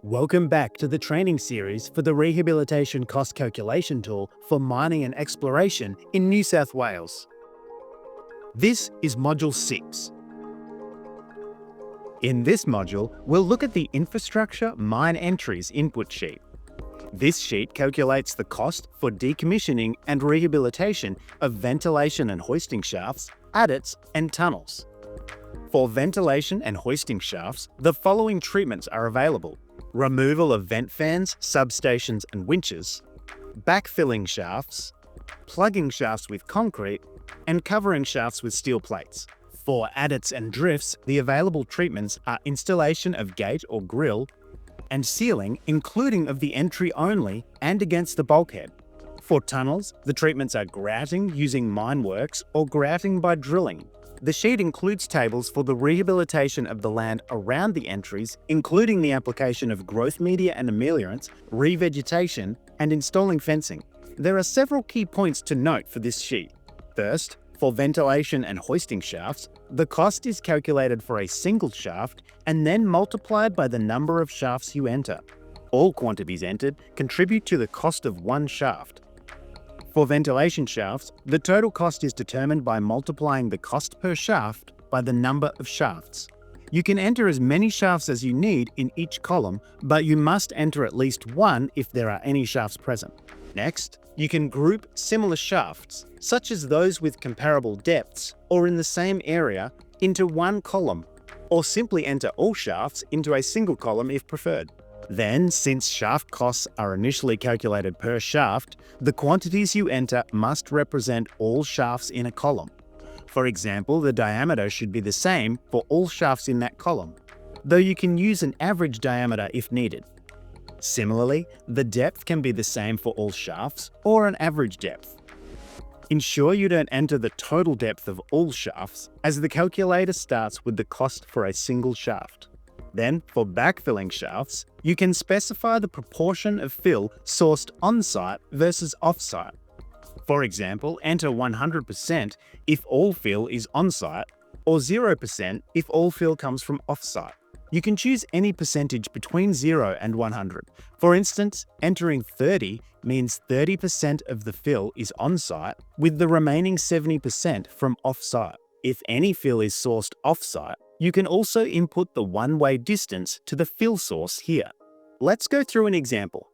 Welcome back to the training series for the Rehabilitation Cost Calculation Tool for Mining and Exploration in New South Wales. This is Module 6. In this module, we'll look at the Infrastructure Mine Entries input sheet. This sheet calculates the cost for decommissioning and rehabilitation of ventilation and hoisting shafts, adits, and tunnels. For ventilation and hoisting shafts, the following treatments are available: removal of vent fans, substations and winches, backfilling shafts, plugging shafts with concrete, and covering shafts with steel plates. For adits and drifts, the available treatments are installation of gate or grille and sealing, including of the entry only and against the bulkhead. For tunnels, the treatments are grouting using mine works or grouting by drilling. The sheet includes tables for the rehabilitation of the land around the entries, including the application of growth media and ameliorants, revegetation, and installing fencing. There are several key points to note for this sheet. First, for ventilation and hoisting shafts, the cost is calculated for a single shaft and then multiplied by the number of shafts you enter. All quantities entered contribute to the cost of one shaft. For ventilation shafts, the total cost is determined by multiplying the cost per shaft by the number of shafts. You can enter as many shafts as you need in each column, but you must enter at least one if there are any shafts present. Next, you can group similar shafts, such as those with comparable depths or in the same area, into one column, or simply enter all shafts into a single column if preferred. Then, since shaft costs are initially calculated per shaft, the quantities you enter must represent all shafts in a column. For example, the diameter should be the same for all shafts in that column, though you can use an average diameter if needed. Similarly, the depth can be the same for all shafts or an average depth. Ensure you don't enter the total depth of all shafts, as the calculator starts with the cost for a single shaft. Then, for backfilling shafts, you can specify the proportion of fill sourced on-site versus off-site. For example, enter 100% if all fill is on-site, or 0% if all fill comes from off-site. You can choose any percentage between 0 and 100. For instance, entering 30 means 30% of the fill is on-site, with the remaining 70% from off-site. If any fill is sourced off-site, you can also input the one-way distance to the fill source here. Let's go through an example.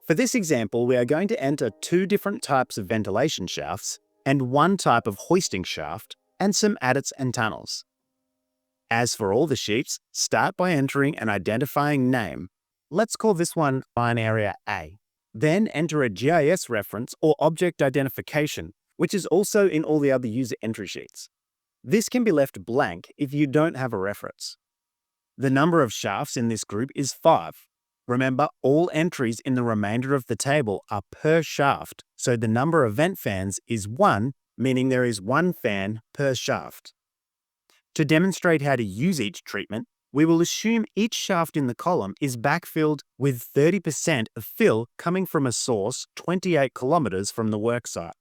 For this example, we are going to enter two different types of ventilation shafts and one type of hoisting shaft and some adits and tunnels. As for all the sheets, start by entering an identifying name. Let's call this one Mine Area A. Then enter a GIS reference or object identification, which is also in all the other user entry sheets. This can be left blank if you don't have a reference. The number of shafts in this group is 5. Remember, all entries in the remainder of the table are per shaft, so the number of vent fans is 1, meaning there is 1 fan per shaft. To demonstrate how to use each treatment, we will assume each shaft in the column is backfilled with 30% of fill coming from a source 28 kilometers from the worksite.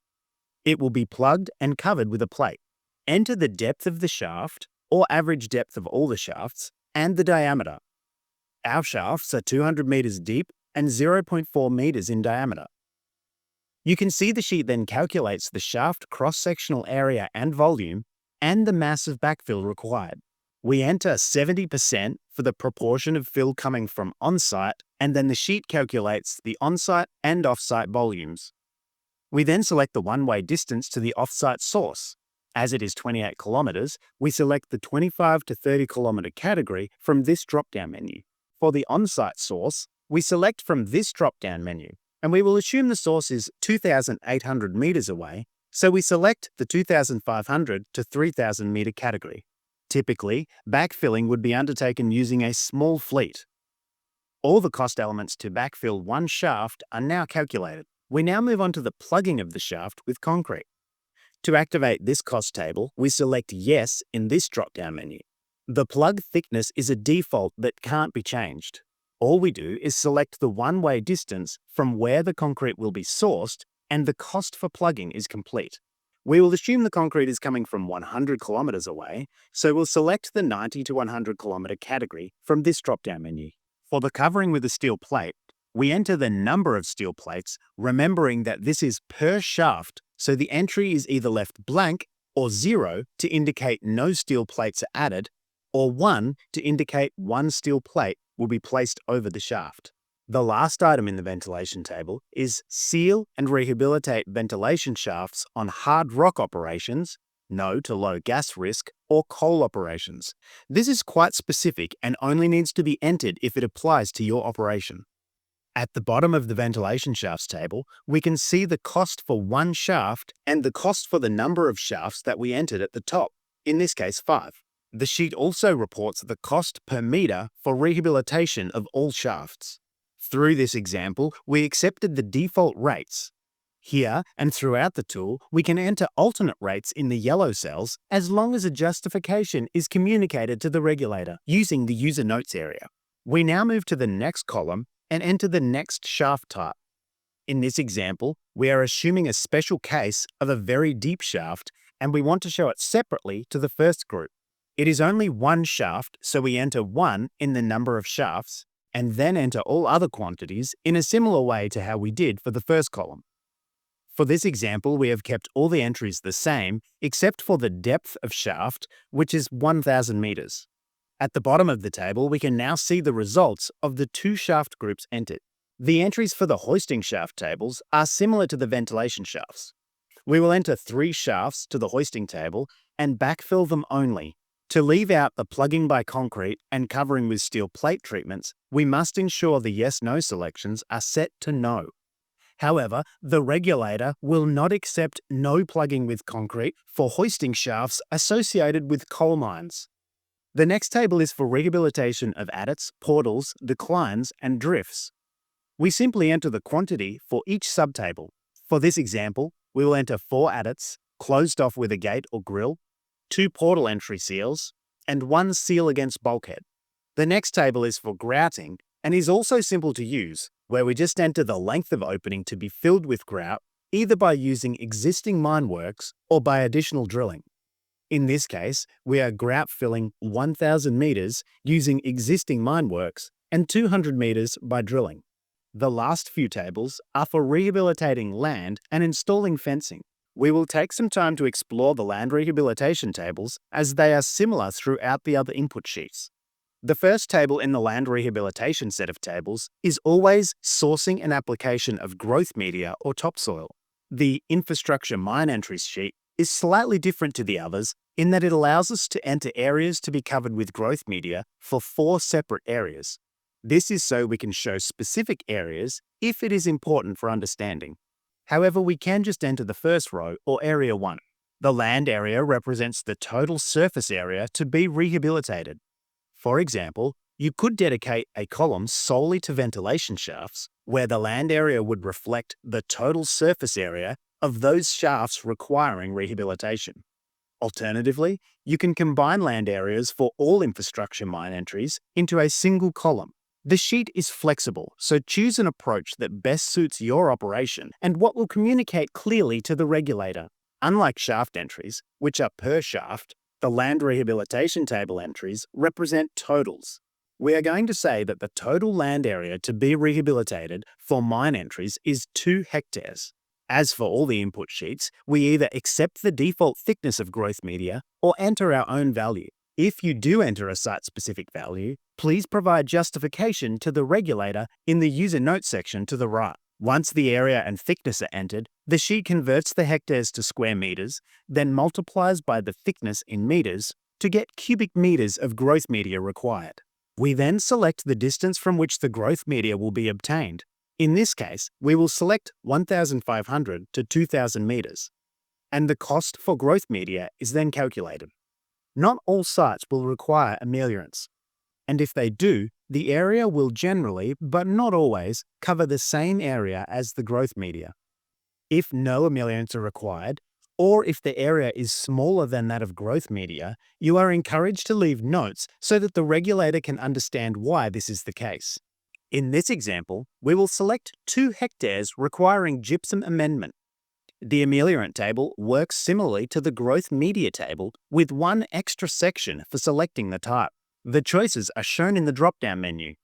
It will be plugged and covered with a plate. Enter the depth of the shaft, or average depth of all the shafts, and the diameter. Our shafts are 200 meters deep and 0.4 meters in diameter. You can see the sheet then calculates the shaft cross-sectional area and volume and the mass of backfill required. We enter 70% for the proportion of fill coming from on-site, and then the sheet calculates the on-site and off-site volumes. We then select the one-way distance to the off-site source. As it is 28 kilometers, we select the 25 to 30 kilometer category from this drop-down menu. For the on-site source, we select from this drop-down menu, and we will assume the source is 2,800 meters away, so we select the 2,500 to 3,000 meter category. Typically, backfilling would be undertaken using a small fleet. All the cost elements to backfill one shaft are now calculated. We now move on to the plugging of the shaft with concrete. To activate this cost table, we select Yes in this drop-down menu. The plug thickness is a default that can't be changed. All we do is select the one-way distance from where the concrete will be sourced, and the cost for plugging is complete. We will assume the concrete is coming from 100 kilometers away, so we'll select the 90 to 100 kilometer category from this drop-down menu. For the covering with a steel plate, we enter the number of steel plates, remembering that this is per shaft, so the entry is either left blank or 0 to indicate no steel plates are added, or 1 to indicate one steel plate will be placed over the shaft. The last item in the ventilation table is seal and rehabilitate ventilation shafts on hard rock operations, no to low gas risk, or coal operations. This is quite specific and only needs to be entered if it applies to your operation. At the bottom of the ventilation shafts table, we can see the cost for one shaft and the cost for the number of shafts that we entered at the top, in this case 5. The sheet also reports the cost per meter for rehabilitation of all shafts. Through this example, we accepted the default rates. Here and throughout the tool, we can enter alternate rates in the yellow cells as long as a justification is communicated to the regulator using the user notes area. We now move to the next column and enter the next shaft type. In this example, we are assuming a special case of a very deep shaft and we want to show it separately to the first group. It is only one shaft, so we enter 1 in the number of shafts and then enter all other quantities in a similar way to how we did for the first column. For this example, we have kept all the entries the same except for the depth of shaft, which is 1,000 meters. At the bottom of the table, we can now see the results of the 2 shaft groups entered. The entries for the hoisting shaft tables are similar to the ventilation shafts. We will enter 3 shafts to the hoisting table and backfill them only. To leave out the plugging by concrete and covering with steel plate treatments, we must ensure the yes-no selections are set to no. However, the regulator will not accept no plugging with concrete for hoisting shafts associated with coal mines. The next table is for rehabilitation of adits, portals, declines, and drifts. We simply enter the quantity for each subtable. For this example, we will enter 4 adits, closed off with a gate or grill, 2 portal entry seals, and 1 seal against bulkhead. The next table is for grouting and is also simple to use, where we just enter the length of opening to be filled with grout, either by using existing mine works or by additional drilling. In this case, we are grout filling 1,000 meters using existing mine works and 200 meters by drilling. The last few tables are for rehabilitating land and installing fencing. We will take some time to explore the land rehabilitation tables as they are similar throughout the other input sheets. The first table in the land rehabilitation set of tables is always sourcing and application of growth media or topsoil. The infrastructure mine entries sheet is slightly different to the others in that it allows us to enter areas to be covered with growth media for 4 separate areas. This is so we can show specific areas if it is important for understanding. However, we can just enter the first row or area 1. The land area represents the total surface area to be rehabilitated. For example, you could dedicate a column solely to ventilation shafts, where the land area would reflect the total surface area of those shafts requiring rehabilitation. Alternatively, you can combine land areas for all infrastructure mine entries into a single column. The sheet is flexible, so choose an approach that best suits your operation and what will communicate clearly to the regulator. Unlike shaft entries, which are per shaft, the land rehabilitation table entries represent totals. We are going to say that the total land area to be rehabilitated for mine entries is 2 hectares. As for all the input sheets, we either accept the default thickness of growth media or enter our own value. If you do enter a site-specific value, please provide justification to the regulator in the user notes section to the right. Once the area and thickness are entered, the sheet converts the hectares to square meters, then multiplies by the thickness in meters to get cubic meters of growth media required. We then select the distance from which the growth media will be obtained. In this case, we will select 1,500 to 2,000 meters, and the cost for growth media is then calculated. Not all sites will require ameliorants, and if they do, the area will generally, but not always, cover the same area as the growth media. If no ameliorants are required, or if the area is smaller than that of growth media, you are encouraged to leave notes so that the regulator can understand why this is the case. In this example, we will select 2 hectares requiring gypsum amendment. The ameliorant table works similarly to the growth media table with 1 extra section for selecting the type. The choices are shown in the drop-down menu.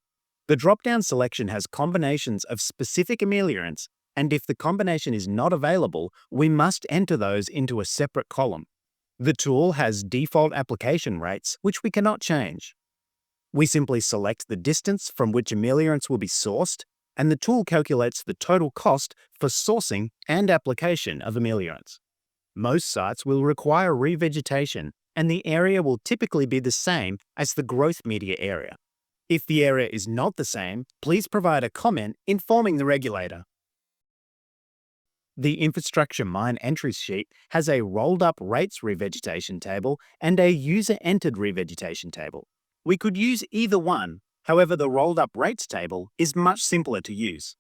The drop-down selection has combinations of specific ameliorants, and if the combination is not available, we must enter those into a separate column. The tool has default application rates, which we cannot change. We simply select the distance from which ameliorants will be sourced, and the tool calculates the total cost for sourcing and application of ameliorants. Most sites will require revegetation, and the area will typically be the same as the growth media area. If the area is not the same, please provide a comment informing the regulator. The Infrastructure Mine Entries sheet has a rolled-up rates revegetation table and a user-entered revegetation table. We could use either one, however the rolled-up rates table is much simpler to use.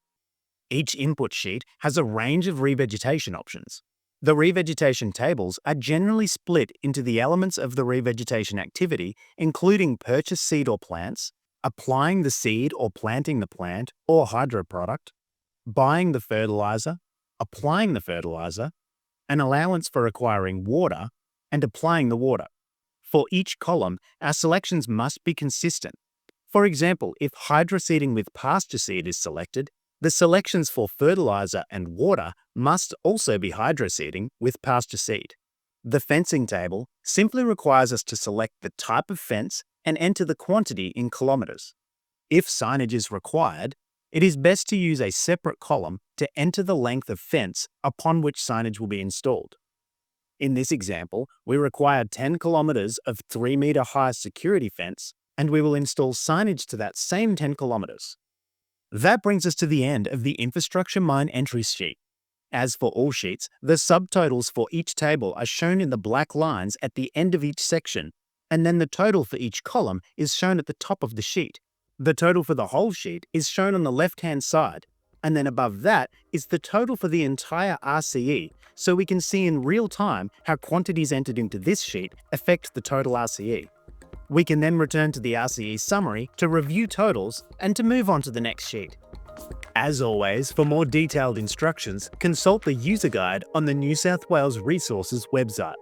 Each input sheet has a range of revegetation options. The revegetation tables are generally split into the elements of the revegetation activity, including purchase seed or plants, applying the seed or planting the plant or hydro product, buying the fertilizer, applying the fertilizer, an allowance for acquiring water, and applying the water. For each column, our selections must be consistent. For example, if hydroseeding with pasture seed is selected, the selections for fertilizer and water must also be hydroseeding with pasture seed. The fencing table simply requires us to select the type of fence and enter the quantity in kilometers. If signage is required, it is best to use a separate column to enter the length of fence upon which signage will be installed. In this example, we require 10 kilometers of 3-meter high security fence, and we will install signage to that same 10 kilometers. That brings us to the end of the Infrastructure Mine Entries sheet. As for all sheets, the subtotals for each table are shown in the black lines at the end of each section, and then the total for each column is shown at the top of the sheet. The total for the whole sheet is shown on the left-hand side, and then above that is the total for the entire RCE, so we can see in real time how quantities entered into this sheet affect the total RCE. We can then return to the RCE summary to review totals and to move on to the next sheet. As always, for more detailed instructions, consult the user guide on the New South Wales Resources website.